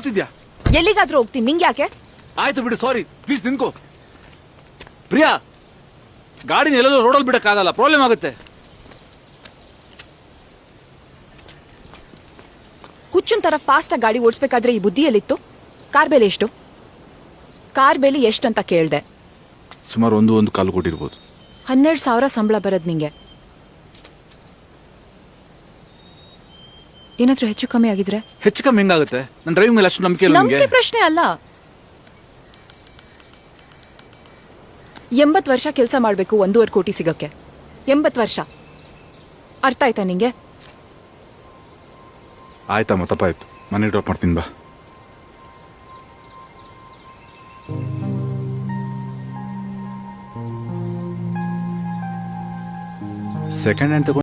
ಹೋಗ್ತಿದ್ಯಾ? ಎಲ್ಲಿಗಾದ್ರೂ ಹೋಗ್ತೀನಿ, ನಿಂಗೆ ಯಾಕೆ? ಆಯ್ತು ಬಿಡು, ಸಾರಿ. ಪ್ಲೀಸ್ ನಿನ್ಕೋ. ಪ್ರಿಯಾ, ಗಾಡಿನ ಎಲ್ಲೆಲ್ಲೋ ರೋಡಲ್ಲಿ ಬಿಡಕ್ಕಾಗಲ್ಲ, ಪ್ರಾಬ್ಲಮ್ ಆಗುತ್ತೆ. ಹುಚ್ಚನ್ ತರ ಫಾಸ್ಟ್ ಆಗಿ ಗಾಡಿ ಓಡಿಸ್ಬೇಕಾದ್ರೆ ಈ ಬುದ್ಧಿ ಎಲ್ಲಿತ್ತು? ಕಾರ್ ಬೆಲೆ ಎಷ್ಟು? ಕಾರ್ ಬೆಲೆ ಎಷ್ಟಂತ ಕೇಳ್ದೆ. ಸುಮಾರು 1.25 ಕೋಟಿ ಇರ್ಬೋದು. 12,000 ಸಂಬಳ ಬರೋದ್ ನಿಂಗೆ. ಏನಾದ್ರೂ ಹೆಚ್ಚು ಕಮ್ಮಿ ಆಗಿದ್ರೆ? ಹೆಚ್ಚು ಕಮ್ಮಿ ಹೆಂಗಾಗುತ್ತೆ? ನನ್ನ ಡ್ರೈವಿಂಗ್ ಮೇಲೆ ಅಷ್ಟು ನಂಬಿಕೆ ಇಲ್ಲ ನಿಮಗೆ? ನಂಬಿಕೆ ಪ್ರಶ್ನೆ ಅಲ್ಲ. 80 ವರ್ಷ ಕೆಲಸ ಮಾಡ್ಬೇಕು 1.5 ಕೋಟಿ ಸಿಗಕ್ಕೆ. 80 ವರ್ಷ. ಅರ್ಥ ಆಯ್ತಾ ನಿಂಗೆ? ಆಯ್ತಮ್ಮ, ತಪ್ಪಾಯ್ತು. ಮನೆ ಡ್ರಾಪ್ ಮಾಡ್ತೀನಿ ಬಾ. ಸೆಕೆಂಡ್ ಹ್ಯಾಂಡ್ ತಗೊಂಡು